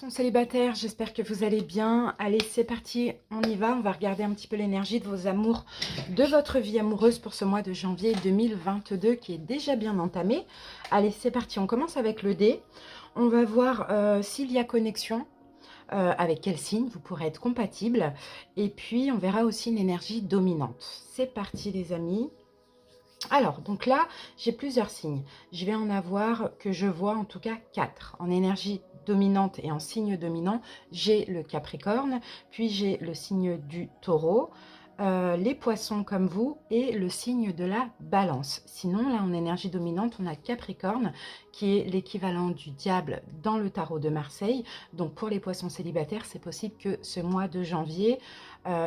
Célibataires, j'espère que vous allez bien. Allez, c'est parti, on y va. On va regarder un petit peu l'énergie de vos amours, de votre vie amoureuse pour ce mois de janvier 2022 qui est déjà bien entamé. Allez, c'est parti, on commence avec le dé. On va voir s'il y a connexion, avec quel signe vous pourrez être compatible. Et puis, on verra aussi une énergie dominante. C'est parti les amis. Alors, donc là, j'ai plusieurs signes. Je vais en avoir que je vois en tout cas 4. En énergie dominante et en signe dominant, j'ai le Capricorne, puis j'ai le signe du Taureau, les poissons comme vous et le signe de la Balance. Sinon, là, en énergie dominante, on a Capricorne, qui est l'équivalent du diable dans le tarot de Marseille. Donc, pour les poissons célibataires, c'est possible que ce mois de janvier,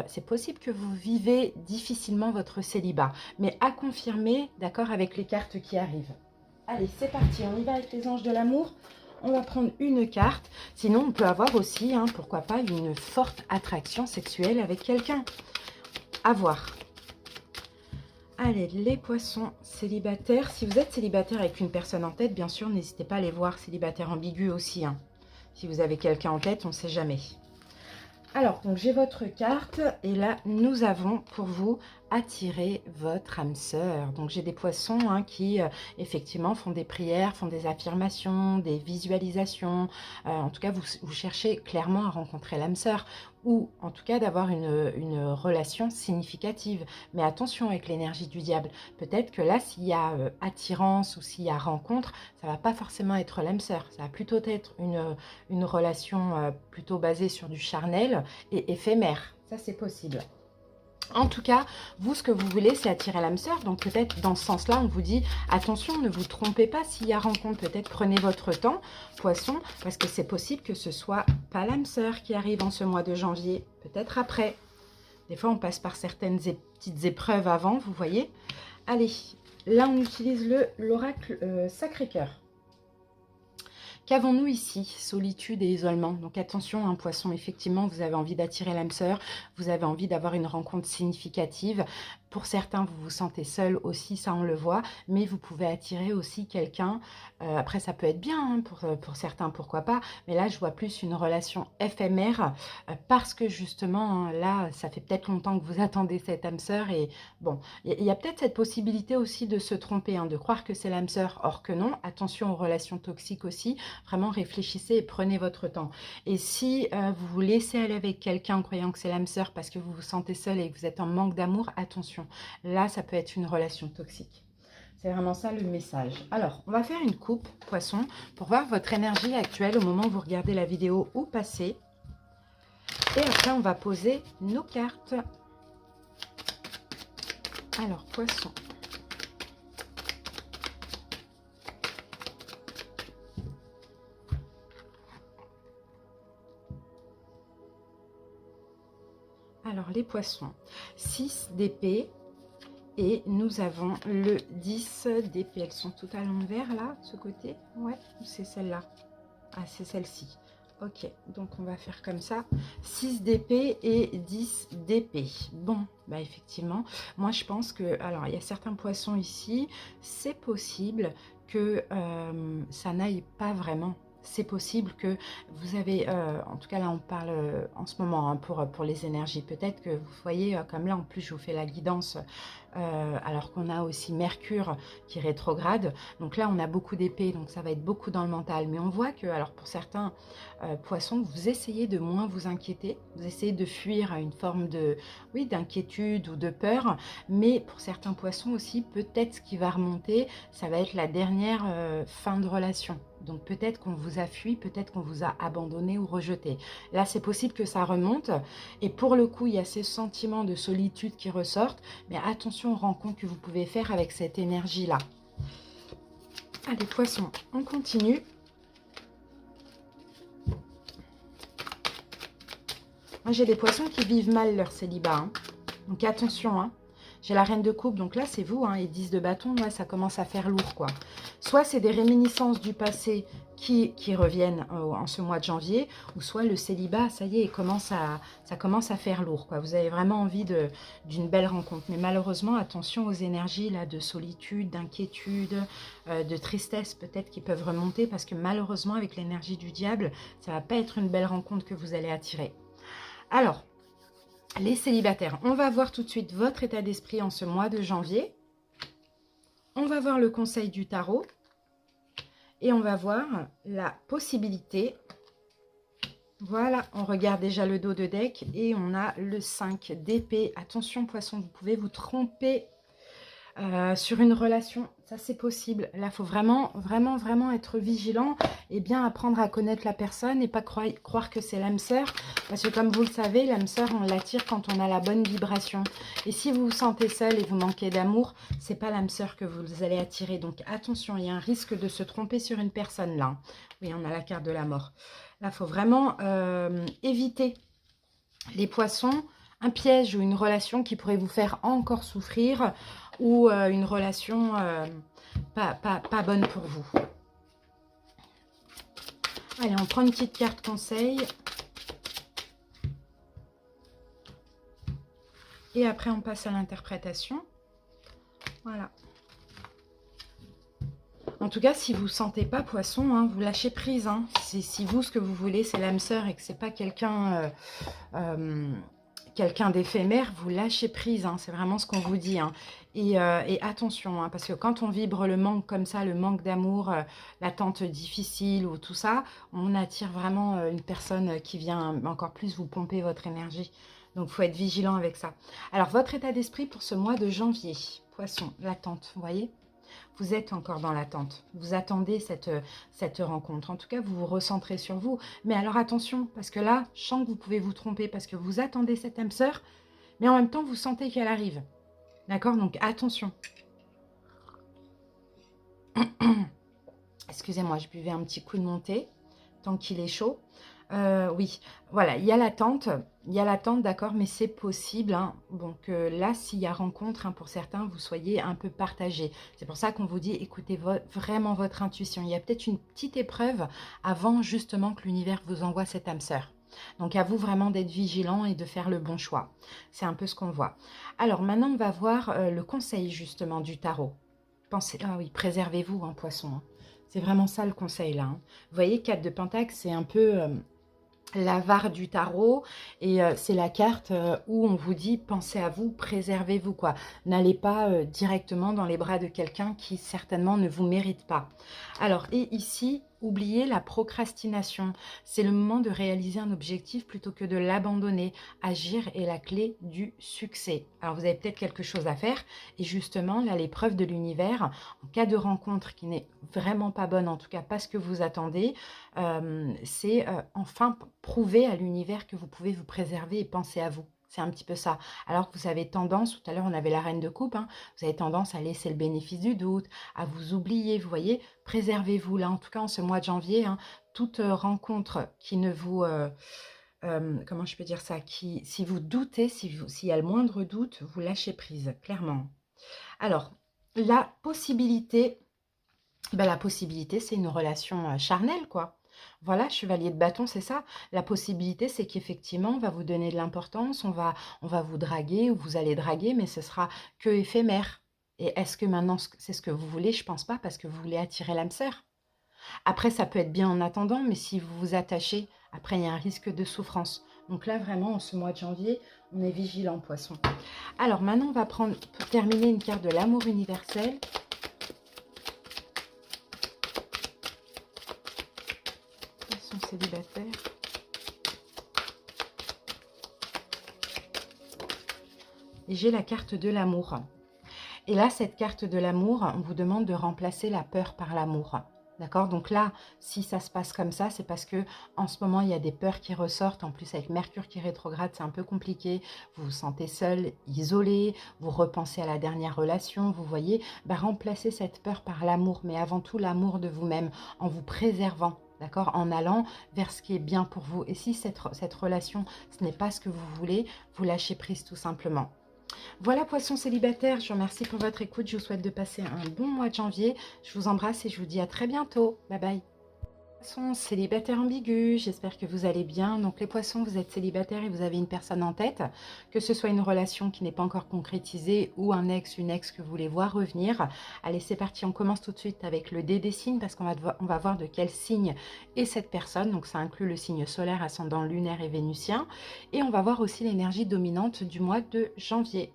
c'est possible que vous vivez difficilement votre célibat, mais à confirmer, d'accord, avec les cartes qui arrivent. Allez, c'est parti, on y va avec les anges de l'amour. On va prendre une carte. Sinon, on peut avoir aussi, pourquoi pas, une forte attraction sexuelle avec quelqu'un. À voir. Allez, les poissons célibataires. Si vous êtes célibataire avec une personne en tête, bien sûr, n'hésitez pas à les voir célibataire ambigu aussi. Si vous avez quelqu'un en tête, on ne sait jamais. Alors, donc j'ai votre carte et là, nous avons pour vous attirer votre âme sœur. Donc, j'ai des poissons qui, effectivement, font des prières, font des affirmations, des visualisations. En tout cas, vous cherchez clairement à rencontrer l'âme sœur ou, en tout cas, d'avoir une relation significative. Mais attention avec l'énergie du diable. Peut-être que là, s'il y a attirance ou s'il y a rencontre, ça ne va pas forcément être l'âme sœur. Ça va plutôt être une relation plutôt basée sur du charnel et éphémère. Ça, c'est possible. En tout cas, vous, ce que vous voulez, c'est attirer l'âme sœur. Donc, peut-être dans ce sens-là, on vous dit, attention, ne vous trompez pas. S'il y a rencontre, peut-être prenez votre temps, poisson, parce que c'est possible que ce soit pas l'âme sœur qui arrive en ce mois de janvier, peut-être après. Des fois, on passe par certaines petites épreuves avant, vous voyez. Allez, là, on utilise l'oracle Sacré-Cœur. Qu'avons-nous ici? Solitude et isolement. Donc attention, un poisson, effectivement, vous avez envie d'attirer l'âme sœur, vous avez envie d'avoir une rencontre significative. Pour certains, vous vous sentez seul aussi, ça on le voit, mais vous pouvez attirer aussi quelqu'un. Après, ça peut être bien pour certains, pourquoi pas, mais là, je vois plus une relation éphémère parce que justement, là, ça fait peut-être longtemps que vous attendez cette âme sœur et bon, il y a peut-être cette possibilité aussi de se tromper, de croire que c'est l'âme sœur, or que non. Attention aux relations toxiques aussi. Vraiment, réfléchissez et prenez votre temps. Et si vous vous laissez aller avec quelqu'un en croyant que c'est l'âme sœur parce que vous vous sentez seul et que vous êtes en manque d'amour, attention. Là, ça peut être une relation toxique. C'est vraiment ça le message. Alors, on va faire une coupe, poisson, pour voir votre énergie actuelle au moment où vous regardez la vidéo ou passé. Et après, on va poser nos cartes. Alors, poisson. Alors, les poissons, 6 d'épée et nous avons le 10 d'épée. Elles sont toutes à l'envers, là, de ce côté. Ouais, c'est celle-là. Ah, c'est celle-ci. Ok, donc on va faire comme ça. 6 d'épée et 10 d'épée. Bon, bah effectivement, moi je pense que... Alors, il y a certains poissons ici. C'est possible que ça n'aille pas vraiment. C'est possible que vous avez, en tout cas là on parle en ce moment pour les énergies, peut-être que vous voyez comme là en plus je vous fais la guidance alors qu'on a aussi Mercure qui rétrograde, donc là on a beaucoup d'épées, donc ça va être beaucoup dans le mental, mais on voit que alors pour certains poissons, vous essayez de moins vous inquiéter, vous essayez de fuir à une forme de, oui, d'inquiétude ou de peur, mais pour certains poissons aussi, peut-être ce qui va remonter, ça va être la dernière fin de relation. Donc peut-être qu'on vous a fui, peut-être qu'on vous a abandonné ou rejeté. Là, c'est possible que ça remonte. Et pour le coup, il y a ces sentiments de solitude qui ressortent. Mais attention aux rencontres que vous pouvez faire avec cette énergie-là. Allez, poissons, on continue. Moi, j'ai des poissons qui vivent mal leur célibat. Donc attention, J'ai la reine de coupe, donc là c'est vous, et 10 de bâton, ouais, ça commence à faire lourd, quoi. Soit c'est des réminiscences du passé qui reviennent en ce mois de janvier, ou soit le célibat, ça y est, ça commence à faire lourd, quoi. Vous avez vraiment envie d'une belle rencontre. Mais malheureusement, attention aux énergies là, de solitude, d'inquiétude, de tristesse peut-être qui peuvent remonter, parce que malheureusement, avec l'énergie du diable, ça va pas être une belle rencontre que vous allez attirer. Alors, les célibataires, on va voir tout de suite votre état d'esprit en ce mois de janvier. On va voir le conseil du tarot. Et on va voir la possibilité. Voilà, on regarde déjà le dos de deck et on a le 5 d'épée. Attention poisson, vous pouvez vous tromper sur une relation, ça c'est possible. Là, il faut vraiment, vraiment, vraiment être vigilant et bien apprendre à connaître la personne et pas croire que c'est l'âme sœur. Parce que comme vous le savez, l'âme sœur, on l'attire quand on a la bonne vibration. Et si vous vous sentez seul et vous manquez d'amour, c'est pas l'âme sœur que vous allez attirer. Donc attention, il y a un risque de se tromper sur une personne là. Oui, on a la carte de la mort. Là, il faut vraiment éviter les poissons, un piège ou une relation qui pourrait vous faire encore souffrir ou une relation pas bonne pour vous. Allez, on prend une petite carte conseil. Et après, on passe à l'interprétation. Voilà. En tout cas, si vous ne sentez pas poisson, hein, vous lâchez prise. Hein. Si vous, ce que vous voulez, c'est l'âme sœur et que ce n'est pas quelqu'un quelqu'un d'éphémère, vous lâchez prise. Hein. C'est vraiment ce qu'on vous dit. Hein. Et attention, hein, parce que quand on vibre le manque comme ça, le manque d'amour, l'attente difficile ou tout ça, on attire vraiment une personne qui vient encore plus vous pomper votre énergie. Donc, il faut être vigilant avec ça. Alors, votre état d'esprit pour ce mois de janvier. Poisson, l'attente, vous voyez ? Vous êtes encore dans l'attente. Vous attendez cette rencontre. En tout cas, vous vous recentrez sur vous. Mais alors attention, parce que là, je sens que vous pouvez vous tromper parce que vous attendez cette âme sœur, mais en même temps, vous sentez qu'elle arrive. D'accord? Donc attention. Excusez-moi, je buvais un petit coup de montée tant qu'il est chaud. Oui, voilà, il y a l'attente, d'accord, mais c'est possible. Hein. Donc là, s'il y a rencontre, hein, pour certains, vous soyez un peu partagés. C'est pour ça qu'on vous dit, écoutez vraiment votre intuition. Il y a peut-être une petite épreuve avant justement que l'univers vous envoie cette âme sœur. Donc à vous vraiment d'être vigilant et de faire le bon choix. C'est un peu ce qu'on voit. Alors maintenant, on va voir le conseil justement du tarot. Pensez, ah oui, préservez-vous, hein, poisson. Hein. C'est vraiment ça le conseil là. Hein. Vous voyez, 4 de Pentacle, c'est un peu l'avare du tarot et c'est la carte où on vous dit pensez à vous, préservez-vous quoi. N'allez pas directement dans les bras de quelqu'un qui certainement ne vous mérite pas. Alors et ici, oubliez la procrastination. C'est le moment de réaliser un objectif plutôt que de l'abandonner. Agir est la clé du succès. Alors vous avez peut-être quelque chose à faire et justement là l'épreuve de l'univers en cas de rencontre qui n'est vraiment pas bonne, en tout cas pas ce que vous attendez, c'est enfin prouver à l'univers que vous pouvez vous préserver et penser à vous. C'est un petit peu ça. Alors que vous avez tendance, tout à l'heure on avait la reine de coupe, hein, vous avez tendance à laisser le bénéfice du doute, à vous oublier, vous voyez, préservez-vous là, en tout cas en ce mois de janvier, hein, toute rencontre qui ne vous... comment je peux dire ça, si vous doutez, s'il y a le moindre doute, vous lâchez prise, clairement. Alors, la possibilité, c'est une relation charnelle, quoi. Voilà, chevalier de bâton, c'est ça. La possibilité, c'est qu'effectivement, on va vous donner de l'importance, on va vous draguer ou vous allez draguer, mais ce sera que éphémère. Et est-ce que maintenant, c'est ce que vous voulez? Je pense pas, parce que vous voulez attirer l'âme sœur. Après, ça peut être bien en attendant, mais si vous vous attachez, après, il y a un risque de souffrance. Donc là, vraiment, en ce mois de janvier, on est vigilant, poisson. Alors maintenant, on va prendre, pour terminer, une carte de l'amour universel. Célibataire. Et j'ai la carte de l'amour. Et là, cette carte de l'amour, on vous demande de remplacer la peur par l'amour. D'accord? Donc là, si ça se passe comme ça, c'est parce que en ce moment, il y a des peurs qui ressortent. En plus, avec Mercure qui rétrograde, c'est un peu compliqué. Vous vous sentez seul, isolé. Vous repensez à la dernière relation. Vous voyez, remplacez cette peur par l'amour. Mais avant tout, l'amour de vous-même, en vous préservant. D'accord? En allant vers ce qui est bien pour vous. Et si cette relation, ce n'est pas ce que vous voulez, vous lâchez prise tout simplement. Voilà, poissons célibataires, je vous remercie pour votre écoute. Je vous souhaite de passer un bon mois de janvier. Je vous embrasse et je vous dis à très bientôt. Bye bye. Poissons, célibataire ambigu, j'espère que vous allez bien. Donc les poissons, vous êtes célibataire et vous avez une personne en tête, que ce soit une relation qui n'est pas encore concrétisée ou un ex, une ex que vous voulez voir revenir. Allez, c'est parti, on commence tout de suite avec le dé des signes parce on va voir de quel signe est cette personne. Donc ça inclut le signe solaire, ascendant, lunaire et vénusien. Et on va voir aussi l'énergie dominante du mois de janvier.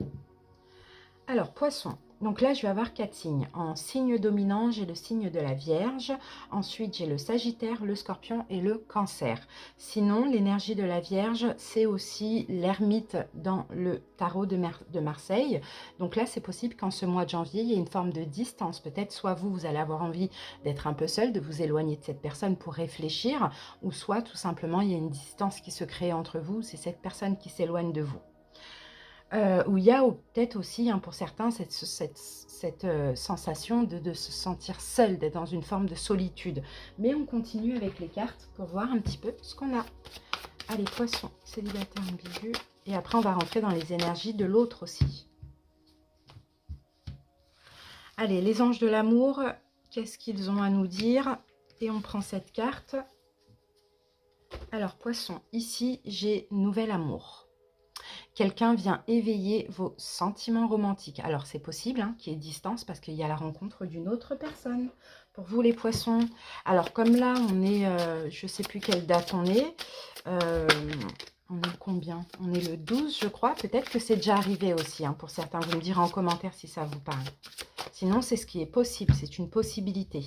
Alors, poisson. Donc là, je vais avoir 4 signes. En signe dominant, j'ai le signe de la Vierge. Ensuite, j'ai le Sagittaire, le Scorpion et le Cancer. Sinon, l'énergie de la Vierge, c'est aussi l'ermite dans le tarot de Marseille. Donc là, c'est possible qu'en ce mois de janvier, il y ait une forme de distance. Peut-être soit vous allez avoir envie d'être un peu seul, de vous éloigner de cette personne pour réfléchir, ou soit tout simplement, il y a une distance qui se crée entre vous. C'est cette personne qui s'éloigne de vous. Où il y a peut-être aussi, hein, pour certains, cette sensation de se sentir seul, d'être dans une forme de solitude. Mais on continue avec les cartes pour voir un petit peu ce qu'on a. Allez, poisson, célibataire ambigu. Et après, on va rentrer dans les énergies de l'autre aussi. Allez, les anges de l'amour, qu'est-ce qu'ils ont à nous dire? Et on prend cette carte. Alors, poisson, ici, j'ai nouvel amour. Quelqu'un vient éveiller vos sentiments romantiques. Alors, c'est possible hein, qu'il y ait distance parce qu'il y a la rencontre d'une autre personne. Pour vous, les poissons. Alors, comme là, on est, je ne sais plus quelle date on est. On est combien? On est le 12, je crois. Peut-être que c'est déjà arrivé aussi. Hein, pour certains, vous me direz en commentaire si ça vous parle. Sinon, c'est ce qui est possible. C'est une possibilité.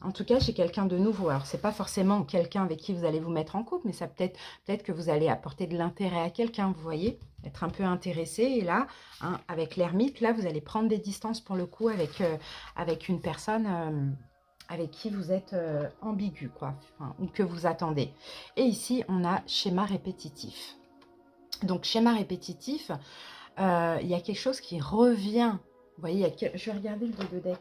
En tout cas, j'ai quelqu'un de nouveau. Alors, c'est pas forcément quelqu'un avec qui vous allez vous mettre en couple, mais ça peut-être que vous allez apporter de l'intérêt à quelqu'un, vous voyez, être un peu intéressé. Et là, hein, avec l'ermite, là, vous allez prendre des distances pour le coup avec une personne avec qui vous êtes ambigu, quoi, enfin, ou que vous attendez. Et ici, on a schéma répétitif. Donc, schéma répétitif, il y a quelque chose qui revient. Vous voyez, je vais regarder le deux de deck.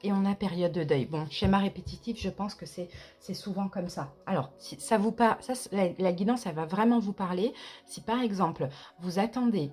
Et on a période de deuil. Bon, schéma répétitif, je pense que c'est souvent comme ça. Alors, si ça vous parle, la guidance, elle va vraiment vous parler. Si par exemple, vous attendez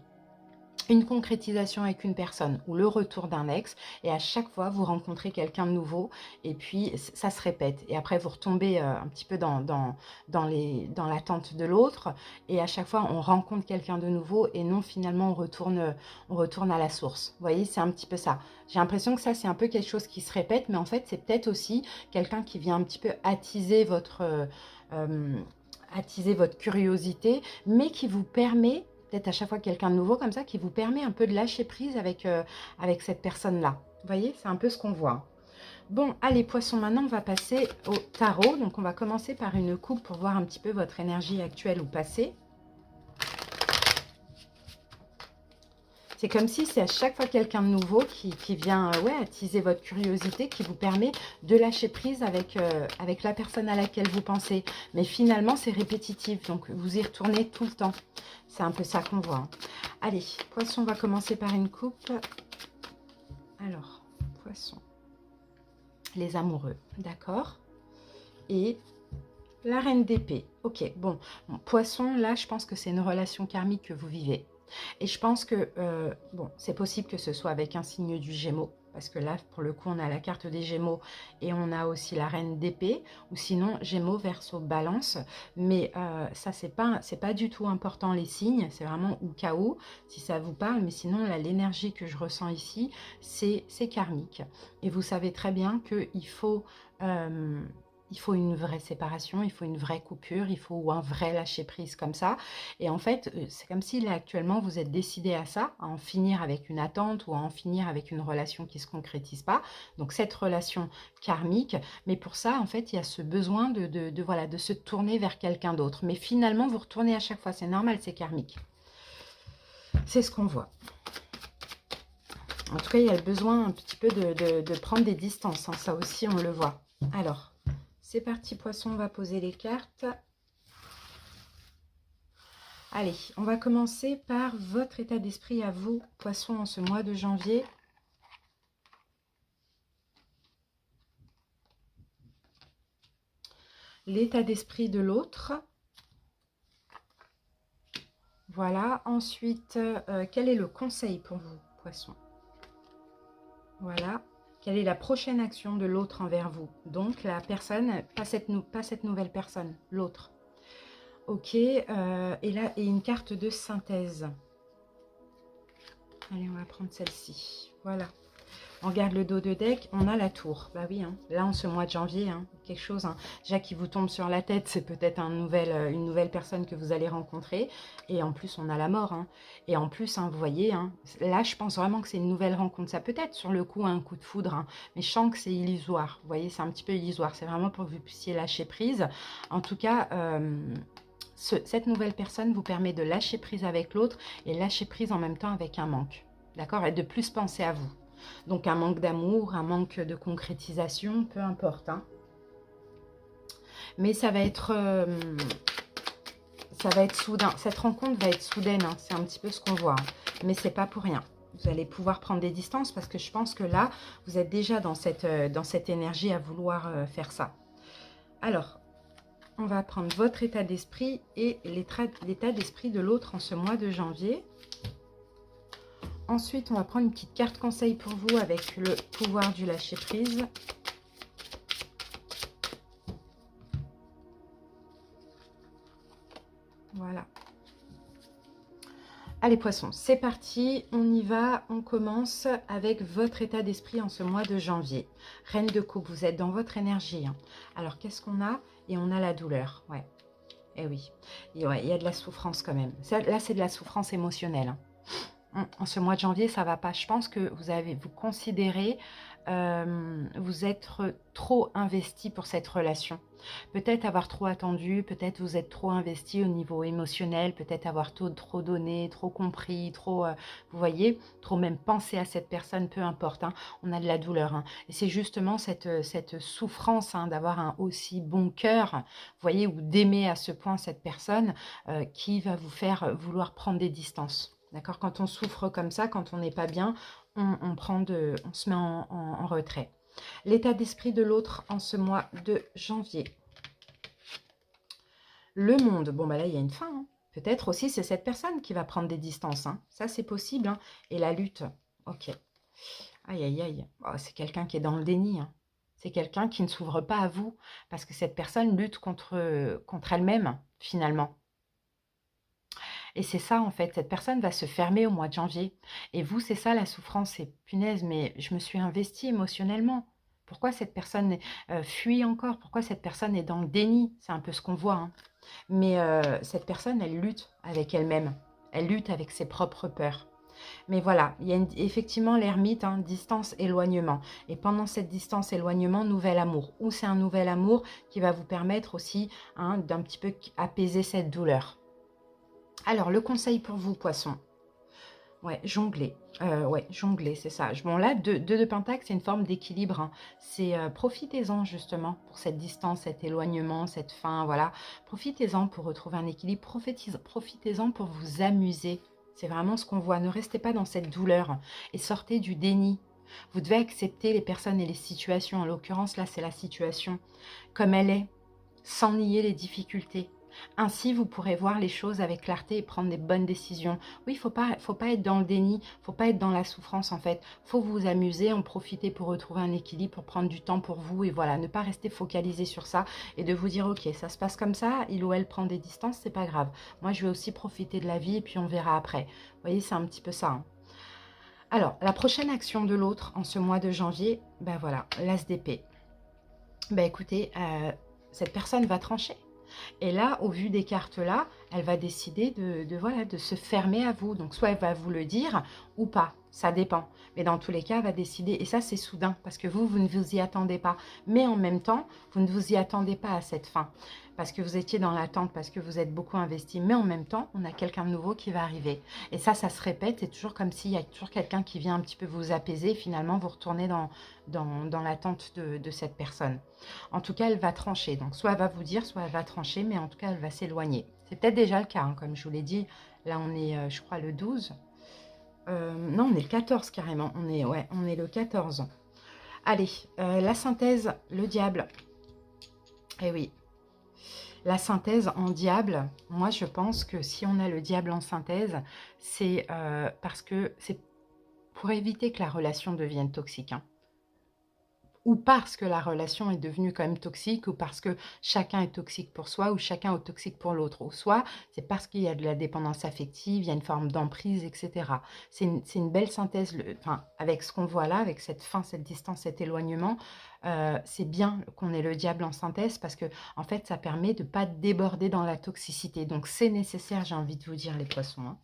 une concrétisation avec une personne ou le retour d'un ex et à chaque fois vous rencontrez quelqu'un de nouveau et puis ça se répète et après vous retombez un petit peu dans l'attente de l'autre et à chaque fois on rencontre quelqu'un de nouveau et non finalement on retourne à la source. Vous voyez, c'est un petit peu ça. J'ai l'impression que ça c'est un peu quelque chose qui se répète, mais en fait c'est peut-être aussi quelqu'un qui vient un petit peu attiser votre curiosité, mais qui vous permet peut-être à chaque fois quelqu'un de nouveau comme ça, qui vous permet un peu de lâcher prise avec cette personne-là. Vous voyez, c'est un peu ce qu'on voit. Bon, allez, poissons, maintenant, on va passer au tarot. Donc, on va commencer par une coupe pour voir un petit peu votre énergie actuelle ou passée. C'est comme si c'est à chaque fois quelqu'un de nouveau qui vient attiser votre curiosité, qui vous permet de lâcher prise avec la personne à laquelle vous pensez. Mais finalement, c'est répétitif, donc vous y retournez tout le temps. C'est un peu ça qu'on voit. Hein. Allez, poisson, on va commencer par une coupe. Alors, poisson. Les amoureux, d'accord. Et la reine d'épée. Ok, bon, poisson, là, je pense que c'est une relation karmique que vous vivez. Et je pense que, bon, c'est possible que ce soit avec un signe du Gémeaux, parce que là, pour le coup, on a la carte des Gémeaux et on a aussi la reine d'épée, ou sinon Gémeaux, Verseau, Balance. Mais ça, c'est pas du tout important, les signes, c'est vraiment au cas où, si ça vous parle. Mais sinon, là, l'énergie que je ressens ici, c'est karmique. Et vous savez très bien qu'il faut... il faut une vraie séparation, il faut une vraie coupure, il faut un vrai lâcher-prise comme ça. Et en fait, c'est comme si là, actuellement, vous êtes décidé à ça, à en finir avec une attente ou à en finir avec une relation qui ne se concrétise pas. Donc, cette relation karmique. Mais pour ça, en fait, il y a ce besoin de se tourner vers quelqu'un d'autre. Mais finalement, vous retournez à chaque fois. C'est normal, c'est karmique. C'est ce qu'on voit. En tout cas, il y a le besoin un petit peu de prendre des distances. Hein. Ça aussi, on le voit. Alors... c'est parti, poisson, on va poser les cartes. Allez, on va commencer par votre état d'esprit à vous, poisson, en ce mois de janvier. L'état d'esprit de l'autre. Voilà. Ensuite, quel est le conseil pour vous, poisson? Voilà. Quelle est la prochaine action de l'autre envers vous? Donc, la personne, pas cette nouvelle personne, l'autre. Ok, et là, et une carte de synthèse. Allez, on va prendre celle-ci. Voilà. On regarde le dos de deck, on a la tour. Bah oui, hein. Là, en ce mois de janvier, hein, quelque chose, hein, déjà qui vous tombe sur la tête, c'est peut-être une nouvelle personne que vous allez rencontrer. Et en plus, on a la mort. Hein. Et en plus, hein, vous voyez, hein, là, je pense vraiment que c'est une nouvelle rencontre. Ça peut être sur le coup un coup de foudre, hein, mais je sens que c'est illusoire. Vous voyez, c'est un petit peu illusoire. C'est vraiment pour que vous puissiez lâcher prise. En tout cas... cette nouvelle personne vous permet de lâcher prise avec l'autre et lâcher prise en même temps avec un manque. D'accord? Et de plus penser à vous. Donc un manque d'amour, un manque de concrétisation, peu importe. Hein. Mais ça va être soudain. Cette rencontre va être soudaine. Hein. C'est un petit peu ce qu'on voit. Hein. Mais c'est pas pour rien. Vous allez pouvoir prendre des distances parce que je pense que là, vous êtes déjà dans cette énergie à vouloir faire ça. Alors, on va prendre votre état d'esprit et l'état d'esprit de l'autre en ce mois de janvier. Ensuite, on va prendre une petite carte conseil pour vous avec le pouvoir du lâcher-prise. Voilà. Allez, poissons, c'est parti. On y va. On commence avec votre état d'esprit en ce mois de janvier. Reine de coupe, vous êtes dans votre énergie. Hein. Alors, qu'est-ce qu'on a? Et on a la douleur. Ouais. Eh oui. Et ouais, il y a de la souffrance quand même. Ça, là, c'est de la souffrance émotionnelle. Hein. En ce mois de janvier, ça va pas. Je pense que vous considérez, vous être trop investi pour cette relation. Peut-être avoir trop attendu, peut-être vous êtes trop investi au niveau émotionnel, peut-être avoir trop donné, trop compris, trop, vous voyez, trop même pensé à cette personne, peu importe. Hein, on a de la douleur. Hein, et c'est justement cette souffrance hein, d'avoir un aussi bon cœur, vous voyez, ou d'aimer à ce point cette personne qui va vous faire vouloir prendre des distances. D'accord? Quand on souffre comme ça, quand on n'est pas bien, on se met en retrait. L'état d'esprit de l'autre en ce mois de janvier. Le monde. Bon, bah là, il y a une fin. Hein. Peut-être aussi, c'est cette personne qui va prendre des distances. Hein. Ça, c'est possible. Hein. Et la lutte. Ok. Aïe, aïe, aïe. Oh, c'est quelqu'un qui est dans le déni. Hein. C'est quelqu'un qui ne s'ouvre pas à vous. Parce que cette personne lutte contre elle-même, finalement. Et c'est ça, en fait, cette personne va se fermer au mois de janvier. Et vous, c'est ça la souffrance, c'est punaise, mais je me suis investie émotionnellement. Pourquoi cette personne fuit encore? Pourquoi cette personne est dans le déni? C'est un peu ce qu'on voit. Hein. Mais cette personne, elle lutte avec elle-même. Elle lutte avec ses propres peurs. Mais voilà, il y a effectivement l'ermite, hein, distance, éloignement. Et pendant cette distance, éloignement, nouvel amour. Ou c'est un nouvel amour qui va vous permettre aussi hein, d'un petit peu apaiser cette douleur. Alors, le conseil pour vous, poissons. Ouais, jongler. Ouais, jongler, c'est ça. Bon, là, deux de Pentacle, c'est une forme d'équilibre. Hein. C'est profitez-en, justement, pour cette distance, cet éloignement, cette fin, voilà. Profitez-en pour retrouver un équilibre. Profitez-en pour vous amuser. C'est vraiment ce qu'on voit. Ne restez pas dans cette douleur et sortez du déni. Vous devez accepter les personnes et les situations. En l'occurrence, là, c'est la situation comme elle est, sans nier les difficultés. Ainsi, vous pourrez voir les choses avec clarté et prendre des bonnes décisions. Oui, faut pas être dans le déni, faut pas être dans la souffrance en fait. Faut vous amuser, en profiter pour retrouver un équilibre, pour prendre du temps pour vous et voilà, ne pas rester focalisé sur ça et de vous dire ok, ça se passe comme ça, il ou elle prend des distances, c'est pas grave. Moi, je vais aussi profiter de la vie et puis on verra après. Vous voyez, c'est un petit peu ça. Hein. Alors, la prochaine action de l'autre en ce mois de janvier, ben voilà, l'as d'épée. Ben écoutez, cette personne va trancher. Et là, au vu des cartes là, elle va décider voilà, de se fermer à vous. Donc, soit elle va vous le dire ou pas. Ça dépend. Mais dans tous les cas, elle va décider. Et ça, c'est soudain parce que vous ne vous y attendez pas. Mais en même temps, vous ne vous y attendez pas à cette fin. Parce que vous étiez dans l'attente, parce que vous êtes beaucoup investi. Mais en même temps, on a quelqu'un de nouveau qui va arriver. Et ça se répète. C'est toujours comme s'il y a toujours quelqu'un qui vient un petit peu vous apaiser. Et finalement, vous retournez dans l'attente de cette personne. En tout cas, elle va trancher. Donc, soit elle va vous dire, soit elle va trancher. Mais en tout cas, elle va s'éloigner. C'est peut-être déjà le cas, hein, comme je vous l'ai dit. Là, on est, je crois, le 12. Non, on est le 14 carrément. On est le 14. Allez, la synthèse, le diable. Eh oui, la synthèse en diable, moi je pense que si on a le diable en synthèse, c'est parce que c'est pour éviter que la relation devienne toxique. Hein. ou parce que la relation est devenue quand même toxique, ou parce que chacun est toxique pour soi, ou chacun est toxique pour l'autre, ou soit c'est parce qu'il y a de la dépendance affective, il y a une forme d'emprise, etc. C'est une belle synthèse, enfin, avec ce qu'on voit là, avec cette fin, cette distance, cet éloignement, c'est bien qu'on ait le diable en synthèse, parce que en fait, ça permet de ne pas déborder dans la toxicité. Donc, c'est nécessaire, j'ai envie de vous dire, les poissons, hein.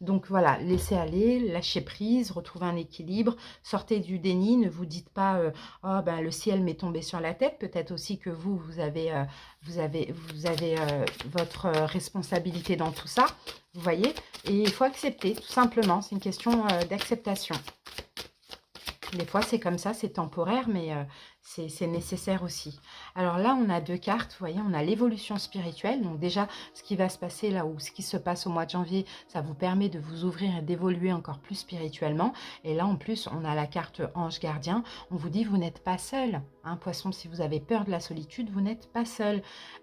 Donc voilà, laissez aller, lâchez prise, retrouvez un équilibre, sortez du déni, ne vous dites pas oh ben le ciel m'est tombé sur la tête. Peut-être aussi que vous avez votre responsabilité dans tout ça, vous voyez. Et il faut accepter, tout simplement, c'est une question d'acceptation. Des fois, c'est comme ça, c'est temporaire, mais c'est nécessaire aussi. Alors là, on a 2 cartes, vous voyez, on a l'évolution spirituelle. Donc déjà, ce qui va se passer là, ou ce qui se passe au mois de janvier, ça vous permet de vous ouvrir et d'évoluer encore plus spirituellement. Et là, en plus, on a la carte ange gardien. On vous dit, vous n'êtes pas seul. Hein, poisson, si vous avez peur de la solitude, vous n'êtes pas seul.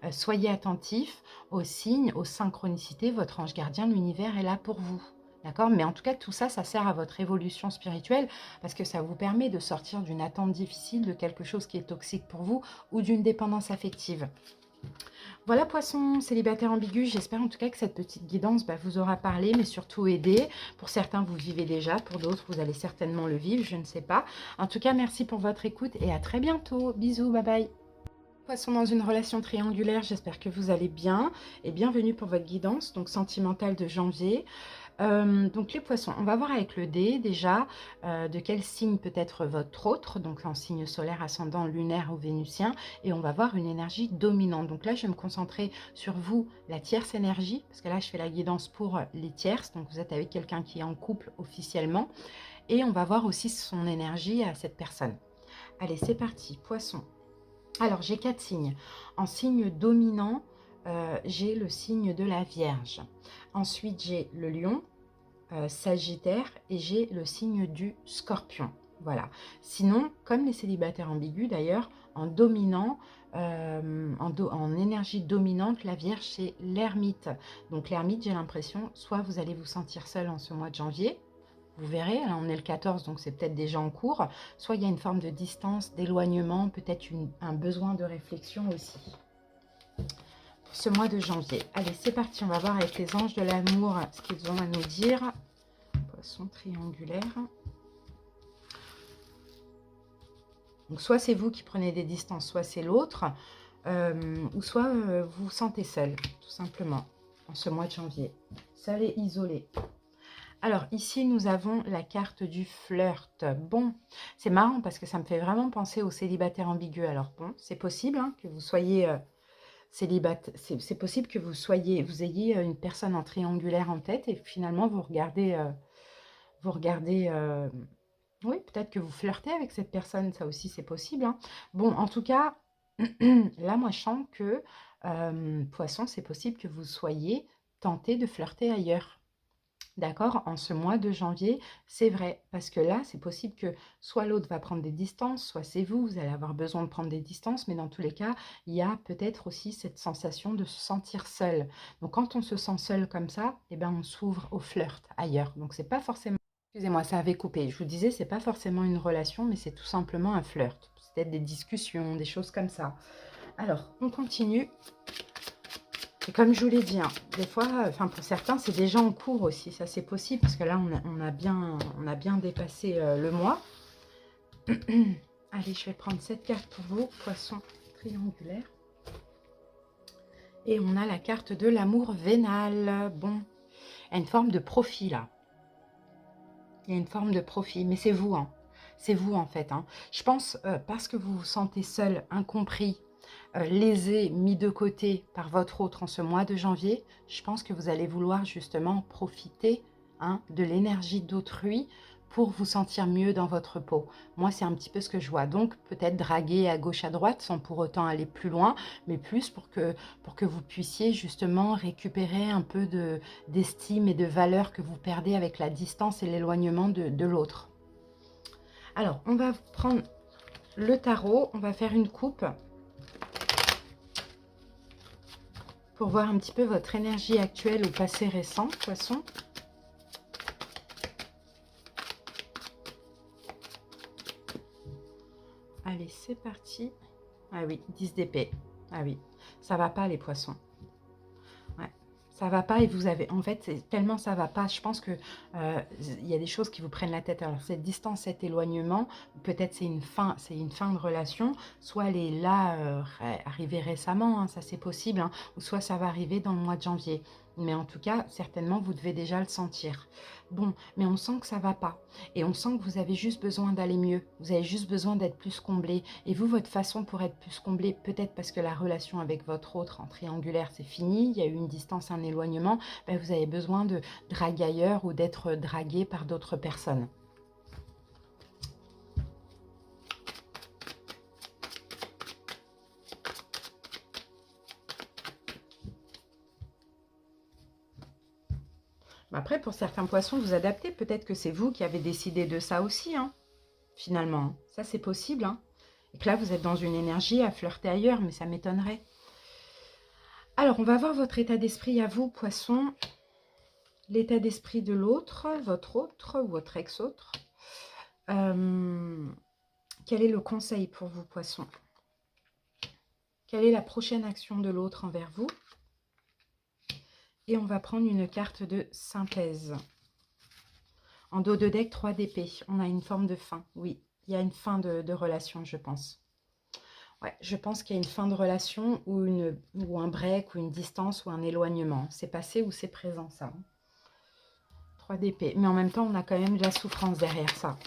Soyez attentifs aux signes, aux synchronicités. Votre ange gardien, l'univers est là pour vous. D'accord? Mais en tout cas, tout ça, ça sert à votre évolution spirituelle parce que ça vous permet de sortir d'une attente difficile, de quelque chose qui est toxique pour vous ou d'une dépendance affective. Voilà, poisson célibataire ambigu, j'espère en tout cas que cette petite guidance vous aura parlé, mais surtout aidé. Pour certains, vous vivez déjà, pour d'autres, vous allez certainement le vivre, je ne sais pas. En tout cas, merci pour votre écoute et à très bientôt. Bisous, bye bye. Poisson dans une relation triangulaire, j'espère que vous allez bien et bienvenue pour votre guidance, donc sentimentale de janvier. Donc les poissons, on va voir avec le dé déjà de quel signe peut être votre autre, donc en signe solaire, ascendant, lunaire ou vénusien, et on va voir une énergie dominante. Donc là, je vais me concentrer sur vous, la tierce énergie, parce que là, je fais la guidance pour les tierces, donc vous êtes avec quelqu'un qui est en couple officiellement, et on va voir aussi son énergie à cette personne. Allez, c'est parti, poisson. Alors, j'ai 4 signes. En signe dominant, j'ai le signe de la Vierge. Ensuite, j'ai le Lion, Sagittaire et j'ai le signe du Scorpion. Voilà. Sinon, comme les célibataires ambigus d'ailleurs, en dominant, en énergie dominante, la Vierge, c'est l'ermite. Donc l'ermite, j'ai l'impression, soit vous allez vous sentir seul en ce mois de janvier, vous verrez, là on est le 14, donc c'est peut-être déjà en cours. Soit il y a une forme de distance, d'éloignement, peut-être un besoin de réflexion aussi. Pour ce mois de janvier. Allez, c'est parti, on va voir avec les anges de l'amour ce qu'ils ont à nous dire. Poisson triangulaire. Donc soit c'est vous qui prenez des distances, soit c'est l'autre. Ou soit vous vous sentez seul, tout simplement, en ce mois de janvier. Seul et isolé. Alors, ici, nous avons la carte du flirt. Bon, c'est marrant parce que ça me fait vraiment penser aux célibataires ambigus. Alors, bon, c'est possible hein, que vous soyez célibataire. C'est possible que vous ayez une personne en triangulaire en tête et finalement, vous regardez... oui, peut-être que vous flirtez avec cette personne. Ça aussi, c'est possible. Hein. Bon, en tout cas, là, moi, je sens que, poisson, c'est possible que vous soyez tenté de flirter ailleurs. D'accord? En ce mois de janvier, c'est vrai. Parce que là, c'est possible que soit l'autre va prendre des distances, soit c'est vous, vous allez avoir besoin de prendre des distances. Mais dans tous les cas, il y a peut-être aussi cette sensation de se sentir seul. Donc, quand on se sent seul comme ça, eh ben, on s'ouvre au flirt ailleurs. Donc, c'est pas forcément... Excusez-moi, ça avait coupé. Je vous disais, c'est pas forcément une relation, mais c'est tout simplement un flirt. C'est peut-être des discussions, des choses comme ça. Alors, on continue. Et comme je vous l'ai dit, hein, des fois, enfin pour certains, c'est déjà en cours aussi. Ça, c'est possible parce que là, on a bien dépassé le mois. Allez, je vais prendre cette carte pour vous, poisson triangulaire. Et on a la carte de l'amour vénal. Bon, il y a une forme de profit là. Il y a une forme de profit, mais c'est vous, hein. C'est vous en fait. Hein. Je pense, parce que vous vous sentez seul, incompris, lésé, mis de côté par votre autre en ce mois de janvier, je pense que vous allez vouloir justement profiter hein, de l'énergie d'autrui pour vous sentir mieux dans votre peau. Moi, c'est un petit peu ce que je vois. Donc, peut-être draguer à gauche, à droite, sans pour autant aller plus loin, mais plus pour que vous puissiez justement récupérer un peu d'estime et de valeur que vous perdez avec la distance et l'éloignement de l'autre. Alors, on va prendre le tarot, on va faire une coupe pour voir un petit peu votre énergie actuelle ou passé récent, poisson. Allez, ici. Ah oui, 10 d'épée. Ah oui, ça va pas les poissons. Ouais, ça va pas et vous avez... En fait, tellement ça va pas, je pense que il y a des choses qui vous prennent la tête. Alors cette distance, cet éloignement, peut-être c'est une fin de relation, soit elle est là, arrivée récemment, hein, ça c'est possible, hein, ou soit ça va arriver dans le mois de janvier. Mais en tout cas, certainement, vous devez déjà le sentir. Bon, mais on sent que ça va pas. Et on sent que vous avez juste besoin d'aller mieux. Vous avez juste besoin d'être plus comblé. Et vous, votre façon pour être plus comblé, peut-être parce que la relation avec votre autre en triangulaire, c'est fini, il y a eu une distance, un éloignement, ben vous avez besoin de draguer ailleurs ou d'être dragué par d'autres personnes. Après, pour certains poissons, vous adaptez. Peut-être que c'est vous qui avez décidé de ça aussi, hein, finalement. Ça, c'est possible. Hein. Et que là, vous êtes dans une énergie à flirter ailleurs, mais ça m'étonnerait. Alors, on va voir votre état d'esprit à vous, poisson. L'état d'esprit de l'autre, votre autre ou votre ex-autre. Quel est le conseil pour vous, poisson? Quelle est la prochaine action de l'autre envers vous? Et on va prendre une carte de synthèse. En dos de deck, 3 d'épée. On a une forme de fin. Oui, il y a une fin de relation, je pense. Ouais, je pense qu'il y a une fin de relation ou un break, ou une distance, ou un éloignement. C'est passé ou c'est présent, ça. 3 d'épée. Mais en même temps, on a quand même de la souffrance derrière ça.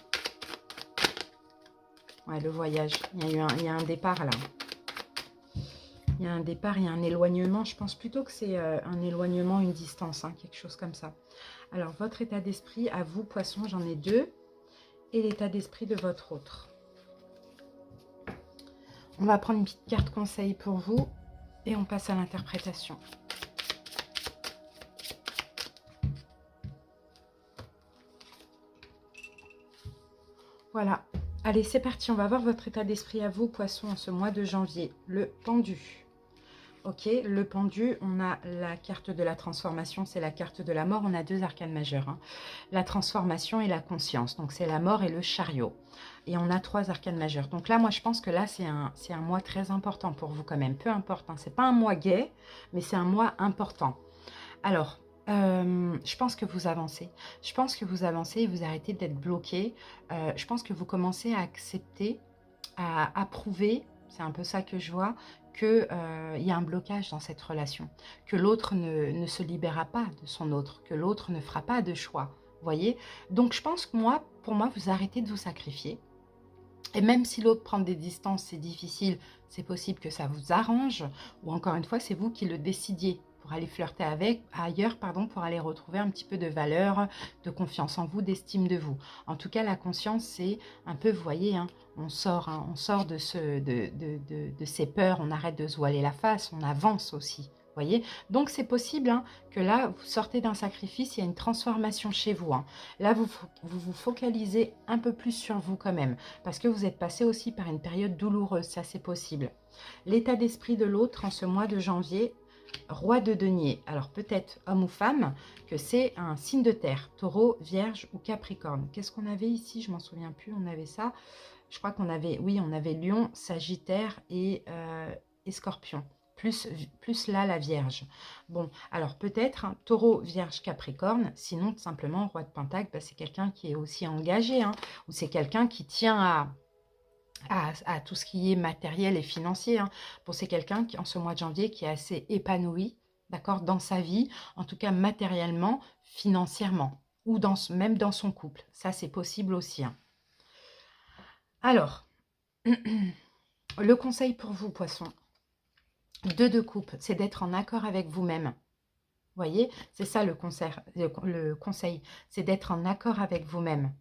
Ouais, le voyage. Il y a un départ, là. Il y a un départ, il y a un éloignement. Je pense plutôt que c'est un éloignement, une distance, hein, quelque chose comme ça. Alors, votre état d'esprit, à vous, poisson, j'en ai 2. Et l'état d'esprit de votre autre. On va prendre une petite carte conseil pour vous. Et on passe à l'interprétation. Voilà. Allez, c'est parti. On va voir votre état d'esprit à vous, poisson, en ce mois de janvier. Le pendu. Ok, le pendu, on a la carte de la transformation, c'est la carte de la mort. On a 2 arcanes majeures. Hein. La transformation et la conscience. Donc, c'est la mort et le chariot. Et on a 3 arcanes majeures. Donc là, moi, je pense que là, c'est un mois très important pour vous quand même. Peu importe. Hein. C'est pas un mois gai, mais c'est un mois important. Alors, je pense que vous avancez. Je pense que vous avancez et vous arrêtez d'être bloqué. Je pense que vous commencez à accepter, à approuver, c'est un peu ça que je vois, qu'il y a un blocage dans cette relation, que l'autre ne se libérera pas de son autre, que l'autre ne fera pas de choix, vous voyez. Donc je pense que pour moi, vous arrêtez de vous sacrifier. Et même si l'autre prend des distances, c'est difficile, c'est possible que ça vous arrange, ou encore une fois, c'est vous qui le décidiez pour aller flirter ailleurs, pour aller retrouver un petit peu de valeur, de confiance en vous, d'estime de vous. En tout cas, la conscience, c'est un peu, vous voyez, hein, on sort de ces peurs, on arrête de se voiler la face, on avance aussi. Voyez, donc c'est possible hein, que là, vous sortez d'un sacrifice, il y a une transformation chez vous. Hein. Là, vous vous focalisez un peu plus sur vous quand même, parce que vous êtes passé aussi par une période douloureuse, ça c'est possible. L'état d'esprit de l'autre en ce mois de janvier, roi de denier. Alors peut-être homme ou femme, que c'est un signe de terre, taureau, vierge ou capricorne. Qu'est-ce qu'on avait ici? Je m'en souviens plus, on avait ça. Je crois qu'on avait, oui, on avait lion, sagittaire et scorpion. Plus là, la Vierge. Bon, alors peut-être hein, taureau, Vierge, Capricorne, sinon tout simplement roi de Pentacle, bah, c'est quelqu'un qui est aussi engagé, hein, ou c'est quelqu'un qui tient à tout ce qui est matériel et financier. Hein. Bon, c'est quelqu'un qui, en ce mois de janvier, qui est assez épanoui, d'accord, dans sa vie, en tout cas matériellement, financièrement, ou même dans son couple. Ça, c'est possible aussi. Hein. Alors, le conseil pour vous, poissons, 2 de coupe, c'est d'être en accord avec vous-même. Vous voyez, c'est ça le conseil, c'est d'être en accord avec vous-même.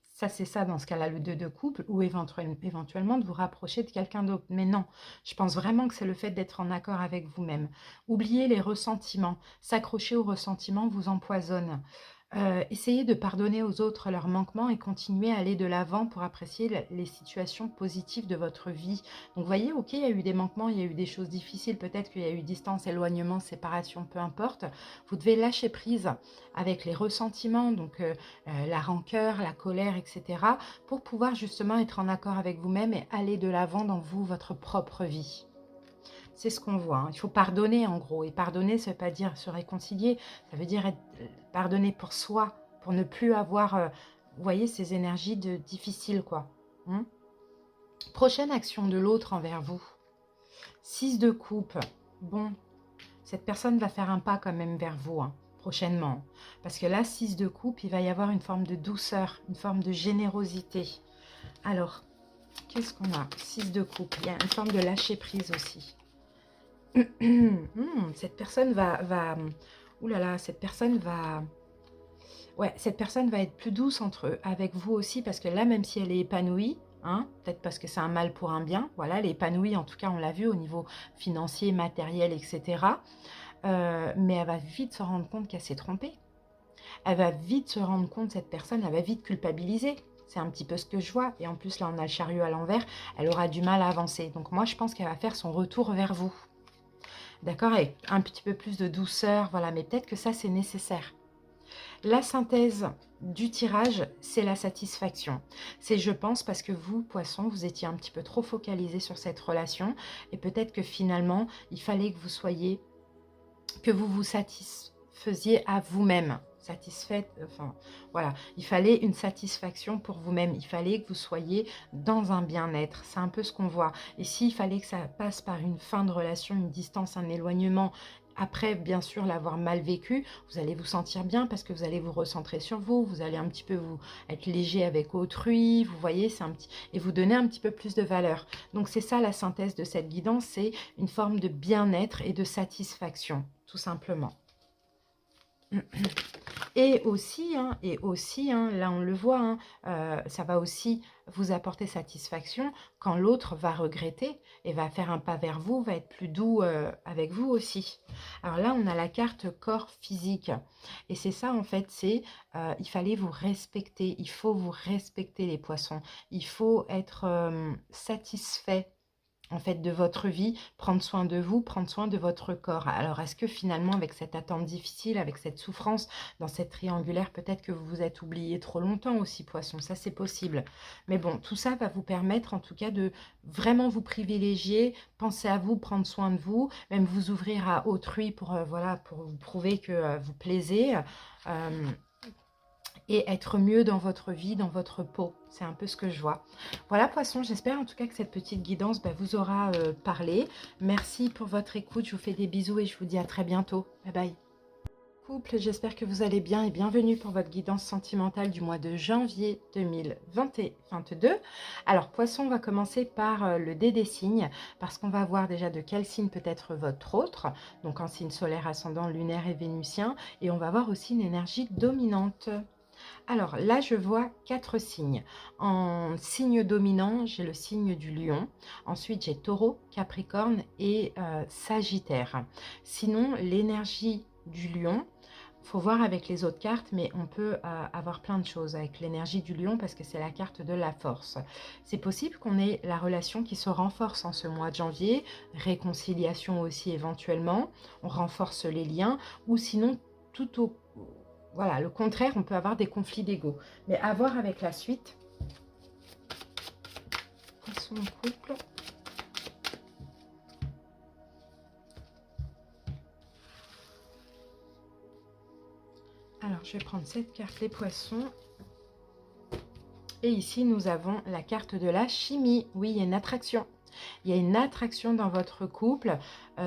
Ça, c'est ça dans ce cas-là, le 2 de couple, ou éventuellement de vous rapprocher de quelqu'un d'autre. Mais non, je pense vraiment que c'est le fait d'être en accord avec vous-même. Oubliez les ressentiments. S'accrocher aux ressentiments vous empoisonne. Essayez de pardonner aux autres leurs manquements et continuer à aller de l'avant pour apprécier les situations positives de votre vie. Donc, voyez, ok, il y a eu des manquements, il y a eu des choses difficiles, peut-être qu'il y a eu distance, éloignement, séparation, peu importe. Vous devez lâcher prise avec les ressentiments, donc la rancœur, la colère, etc., pour pouvoir justement être en accord avec vous-même et aller de l'avant dans vous, votre propre vie. C'est ce qu'on voit, hein. Il faut pardonner en gros. Et pardonner, ça ne veut pas dire se réconcilier. Ça veut dire pardonner pour soi, pour ne plus avoir, vous voyez, ces énergies difficiles, quoi. Hein. Prochaine action de l'autre envers vous. 6 de coupe. Bon, cette personne va faire un pas quand même vers vous, hein, prochainement. Parce que là, 6 de coupe, il va y avoir une forme de douceur, une forme de générosité. Alors, qu'est-ce qu'on a? 6 de coupe. Il y a une forme de lâcher prise aussi. Cette personne ouh là là, cette personne va... Ouais, cette personne va être plus douce avec vous aussi, parce que là, même si elle est épanouie, hein, peut-être parce que c'est un mal pour un bien, voilà, elle est épanouie, en tout cas, on l'a vu au niveau financier, matériel, etc. Mais elle va vite se rendre compte qu'elle s'est trompée. Elle va vite se rendre compte, cette personne, elle va vite culpabiliser. C'est un petit peu ce que je vois. Et en plus, là, on a le chariot à l'envers. Elle aura du mal à avancer. Donc moi, je pense qu'elle va faire son retour vers vous. D'accord, avec un petit peu plus de douceur, voilà, mais peut-être que ça, c'est nécessaire. La synthèse du tirage, c'est la satisfaction. C'est, je pense, parce que vous, poisson, vous étiez un petit peu trop focalisé sur cette relation, et peut-être que finalement, il fallait que vous soyez, que vous vous satisfaisiez à vous-même. Satisfaite, enfin, voilà. Il fallait une satisfaction pour vous-même. Il fallait que vous soyez dans un bien-être. C'est un peu ce qu'on voit. Et s'il fallait que ça passe par une fin de relation, une distance, un éloignement, après, bien sûr, l'avoir mal vécu, vous allez vous sentir bien parce que vous allez vous recentrer sur vous, vous allez un petit peu vous être léger avec autrui, vous voyez, c'est un petit... et vous donner un petit peu plus de valeur. Donc, c'est ça la synthèse de cette guidance, c'est une forme de bien-être et de satisfaction, tout simplement. Et aussi, là on le voit, ça va aussi vous apporter satisfaction quand l'autre va regretter et va faire un pas vers vous, va être plus doux avec vous aussi. Alors là, on a la carte corps physique. Et c'est ça, en fait, c'est il fallait vous respecter, il faut vous respecter les poissons. Il faut être satisfait en fait, de votre vie, prendre soin de vous, prendre soin de votre corps. Alors, est-ce que finalement, avec cette attente difficile, avec cette souffrance dans cette triangulaire, peut-être que vous vous êtes oublié trop longtemps aussi, poisson, ça c'est possible. Mais bon, tout ça va vous permettre en tout cas de vraiment vous privilégier, penser à vous, prendre soin de vous, même vous ouvrir à autrui pour, voilà, pour vous prouver que vous plaisez. Et être mieux dans votre vie, dans votre peau. C'est un peu ce que je vois. Voilà, poisson, j'espère en tout cas que cette petite guidance vous aura parlé. Merci pour votre écoute, je vous fais des bisous et je vous dis à très bientôt. Bye bye. Couple, j'espère que vous allez bien et bienvenue pour votre guidance sentimentale du mois de janvier 2022. Alors, poisson, on va commencer par le dé des signes, parce qu'on va voir déjà de quel signe peut être votre autre, donc en signe solaire, ascendant, lunaire et vénusien, et on va voir aussi une énergie dominante. Alors là, je vois 4 signes. En signe dominant, j'ai le signe du lion. Ensuite, j'ai taureau, capricorne et sagittaire. Sinon, l'énergie du lion, il faut voir avec les autres cartes, mais on peut avoir plein de choses avec l'énergie du lion parce que c'est la carte de la force. C'est possible qu'on ait la relation qui se renforce en ce mois de janvier, réconciliation aussi éventuellement, on renforce les liens, ou sinon tout au... Voilà, le contraire, on peut avoir des conflits d'ego. Mais à voir avec la suite. Poisson couple. Alors, je vais prendre cette carte, les poissons. Et ici, nous avons la carte de la chimie. Oui, il y a une attraction. Il y a une attraction dans votre couple.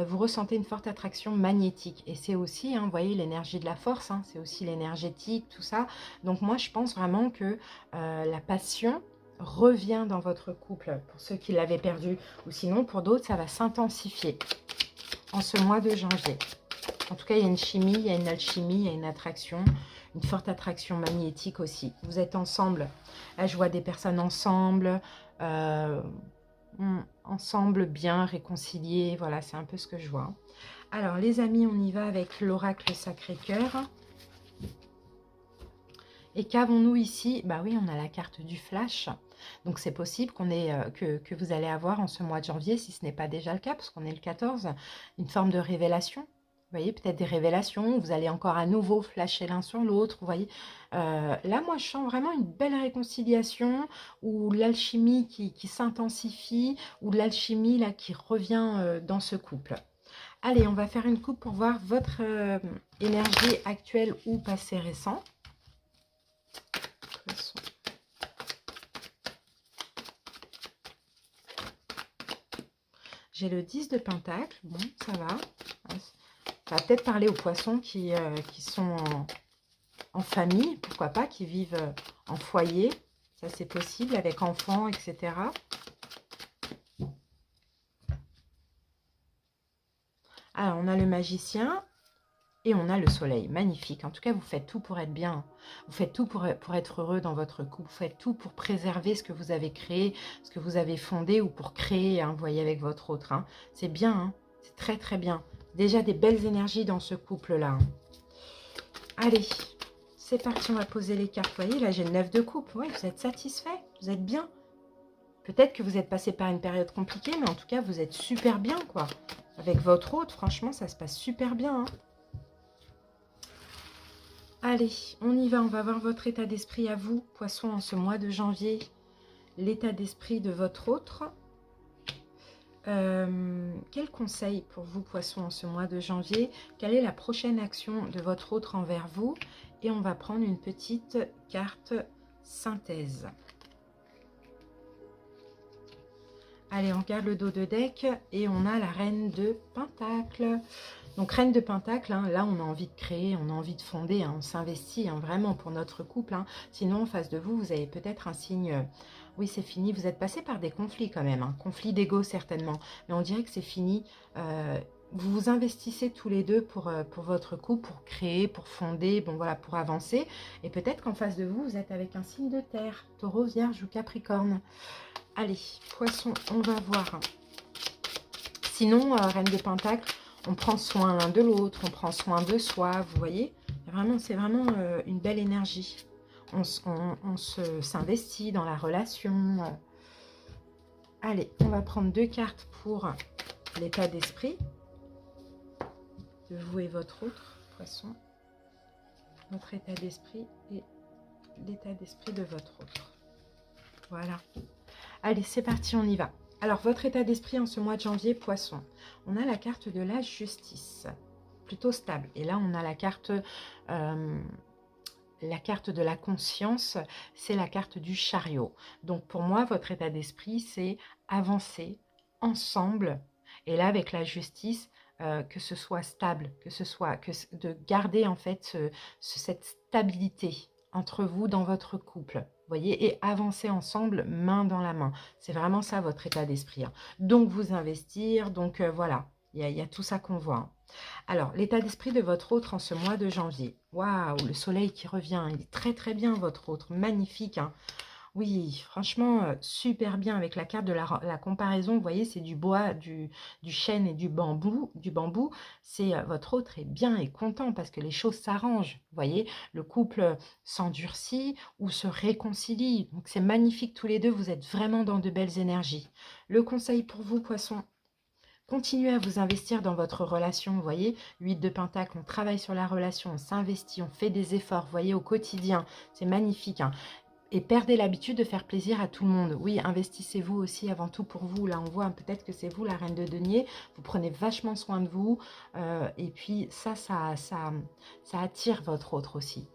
Vous ressentez une forte attraction magnétique. Et c'est aussi, vous voyez, l'énergie de la force. C'est aussi l'énergétique, tout ça. Donc moi, je pense vraiment que la passion revient dans votre couple. Pour ceux qui l'avaient perdu. Ou sinon, pour d'autres, ça va s'intensifier en ce mois de janvier. En tout cas, il y a une chimie, il y a une alchimie, il y a une attraction. Une forte attraction magnétique aussi. Vous êtes ensemble. Là, je vois des personnes ensemble. Ensemble, bien, réconciliés. Voilà, c'est un peu ce que je vois. Alors, les amis, on y va avec l'oracle Sacré-Cœur. Et qu'avons-nous ici? Bah oui, on a la carte du flash. Donc c'est possible qu'on ait, que vous allez avoir en ce mois de janvier, si ce n'est pas déjà le cas, parce qu'on est le 14, une forme de révélation. Vous voyez, peut-être des révélations, vous allez encore à nouveau flasher l'un sur l'autre, vous voyez. Là, moi, je sens vraiment une belle réconciliation, ou l'alchimie qui s'intensifie, ou l'alchimie là qui revient dans ce couple. Allez, on va faire une coupe pour voir votre énergie actuelle ou passé récent. J'ai le 10 de Pentacle, bon, ça va. Ça va peut-être parler aux poissons qui sont en famille, pourquoi pas, qui vivent en foyer. Ça, c'est possible, avec enfants, etc. Alors, on a le magicien et on a le soleil. Magnifique. En tout cas, vous faites tout pour être bien. Vous faites tout pour être heureux dans votre couple. Vous faites tout pour préserver ce que vous avez créé, ce que vous avez fondé, ou pour créer, hein, vous voyez, avec votre autre. Hein. C'est bien, hein. C'est très, très bien. Déjà des belles énergies dans ce couple-là. Hein. Allez, c'est parti, on va poser les cartes. Vous voyez, là, j'ai le 9 de coupe. Oui, vous êtes satisfait, vous êtes bien. Peut-être que vous êtes passé par une période compliquée, mais en tout cas, vous êtes super bien, quoi. Avec votre autre, franchement, ça se passe super bien. Hein. Allez, on y va. On va voir votre état d'esprit à vous, Poisson, en ce mois de janvier. L'état d'esprit de votre autre. Quel conseil pour vous, Poisson, en ce mois de janvier? Quelle est la prochaine action de votre autre envers vous? Et on va prendre une petite carte synthèse. Allez, on regarde le dos de deck et on a la reine de Pentacle. Donc, reine de Pentacle, hein, là, on a envie de créer, on a envie de fonder, hein, on s'investit hein, vraiment pour notre couple. Hein. Sinon, en face de vous, vous avez peut-être un signe... oui, c'est fini. Vous êtes passé par des conflits quand même. Hein, conflits d'ego, certainement. Mais on dirait que c'est fini. Vous vous investissez tous les deux pour votre couple, pour créer, pour fonder, bon voilà, pour avancer. Et peut-être qu'en face de vous, vous êtes avec un signe de terre, Taureau, Vierge ou Capricorne. Allez, Poisson, on va voir. Sinon, reine de Pentacle, on prend soin l'un de l'autre, on prend soin de soi, vous voyez. C'est vraiment une belle énergie. On s'investit dans la relation. Allez, on va prendre 2 cartes pour l'état d'esprit de vous et votre autre, Poisson. Votre état d'esprit et l'état d'esprit de votre autre. Voilà. Allez, c'est parti, on y va. Alors, votre état d'esprit en ce mois de janvier, Poisson. On a la carte de la justice, plutôt stable. Et là, on a la carte de la conscience, c'est la carte du chariot. Donc, pour moi, votre état d'esprit, c'est avancer ensemble. Et là, avec la justice, que ce soit stable, de garder en fait cette stabilité entre vous dans votre couple. Voyez, et avancer ensemble, main dans la main. C'est vraiment ça, votre état d'esprit. Hein. Donc, vous investir, donc voilà, il y a tout ça qu'on voit. Hein. Alors, l'état d'esprit de votre autre en ce mois de janvier. Waouh, le soleil qui revient, il est très très bien, votre autre, magnifique. Hein. Oui, franchement, super bien avec la carte de la comparaison. Vous voyez, c'est du bois, du chêne et du bambou. C'est votre autre est bien et content parce que les choses s'arrangent. Vous voyez, le couple s'endurcit ou se réconcilie. Donc, c'est magnifique tous les deux. Vous êtes vraiment dans de belles énergies. Le conseil pour vous, Poisson, continuez à vous investir dans votre relation, vous voyez, 8 de Pentacle, on travaille sur la relation, on s'investit, on fait des efforts, vous voyez, au quotidien, c'est magnifique. Hein. Et perdez l'habitude de faire plaisir à tout le monde. Oui, investissez-vous aussi avant tout pour vous. Là, on voit peut-être que c'est vous, la reine de denier. Vous prenez vachement soin de vous. Et puis, ça attire votre autre aussi.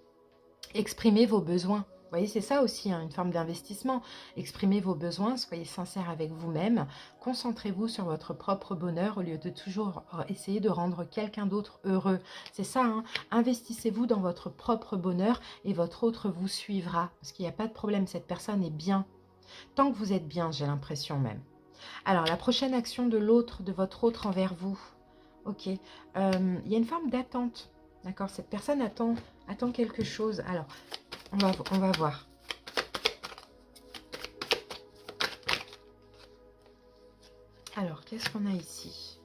Exprimez vos besoins. Vous voyez, c'est ça aussi, hein, une forme d'investissement. Exprimez vos besoins, soyez sincère avec vous-même. Concentrez-vous sur votre propre bonheur au lieu de toujours essayer de rendre quelqu'un d'autre heureux. C'est ça, hein, investissez-vous dans votre propre bonheur et votre autre vous suivra. Parce qu'il n'y a pas de problème, cette personne est bien. Tant que vous êtes bien, j'ai l'impression même. Alors, la prochaine action de l'autre, de votre autre envers vous. Ok, il y a une forme d'attente. D'accord, cette personne attend quelque chose. Alors, on va voir. Alors, qu'est-ce qu'on a ici?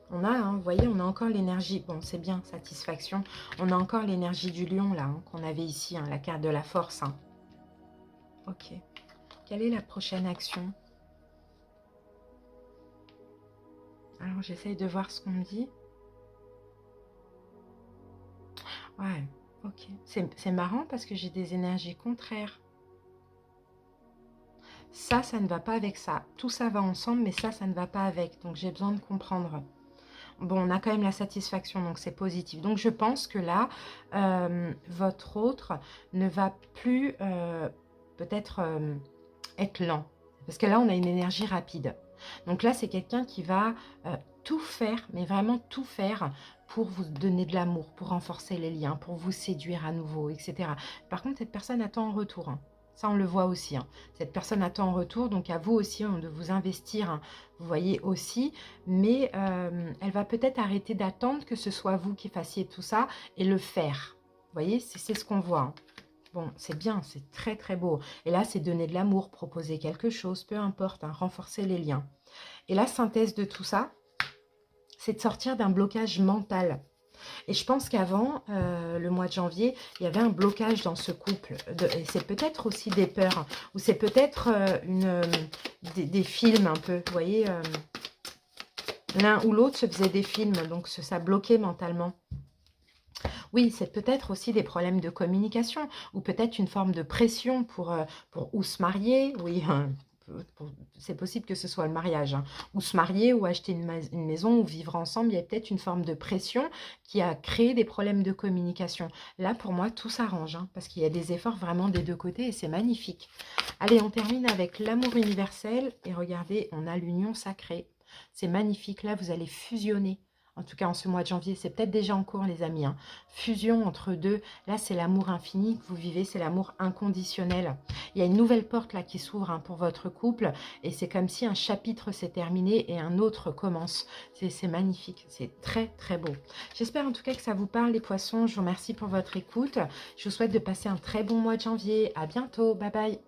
On a, hein, vous voyez, on a encore l'énergie. Bon, c'est bien, satisfaction. On a encore l'énergie du lion, là, hein, qu'on avait ici, hein, la carte de la force. Hein. Ok. Quelle est la prochaine action? Alors, j'essaye de voir ce qu'on me dit. Ouais, ok. C'est marrant parce que j'ai des énergies contraires. Ça ne va pas avec ça. Tout ça va ensemble, mais ça ne va pas avec. Donc, j'ai besoin de comprendre. Bon, on a quand même la satisfaction, donc c'est positif. Donc, je pense que là, votre autre ne va plus peut-être être lent. Parce que là, on a une énergie rapide. Donc là, c'est quelqu'un qui va tout faire, mais vraiment tout faire pour vous donner de l'amour, pour renforcer les liens, pour vous séduire à nouveau, etc. Par contre, cette personne attend en retour. Hein. Ça, on le voit aussi. Hein. Cette personne attend en retour, donc à vous aussi hein, de vous investir, hein, vous voyez aussi. Mais elle va peut-être arrêter d'attendre que ce soit vous qui fassiez tout ça et le faire. Vous voyez, c'est ce qu'on voit. Hein. Bon, c'est bien, c'est très très beau. Et là, c'est donner de l'amour, proposer quelque chose, peu importe, hein, renforcer les liens. Et la synthèse de tout ça, c'est de sortir d'un blocage mental. Et je pense qu'avant, le mois de janvier, il y avait un blocage dans ce couple. Et c'est peut-être aussi des peurs, ou c'est peut-être des films un peu, vous voyez, l'un ou l'autre se faisait des films, donc ça bloquait mentalement. Oui, c'est peut-être aussi des problèmes de communication ou peut-être une forme de pression pour ou se marier. Oui, c'est possible que ce soit le mariage. Hein, ou se marier ou acheter une maison ou vivre ensemble. Il y a peut-être une forme de pression qui a créé des problèmes de communication. Là, pour moi, tout s'arrange hein, parce qu'il y a des efforts vraiment des deux côtés et c'est magnifique. Allez, on termine avec l'amour universel. Et regardez, on a l'union sacrée. C'est magnifique. Là, vous allez fusionner. En tout cas, en ce mois de janvier, c'est peut-être déjà en cours, les amis. Hein. Fusion entre deux. Là, c'est l'amour infini que vous vivez. C'est l'amour inconditionnel. Il y a une nouvelle porte là qui s'ouvre hein, pour votre couple. Et c'est comme si un chapitre s'est terminé et un autre commence. C'est magnifique. C'est très, très beau. J'espère en tout cas que ça vous parle, les poissons. Je vous remercie pour votre écoute. Je vous souhaite de passer un très bon mois de janvier. À bientôt. Bye bye.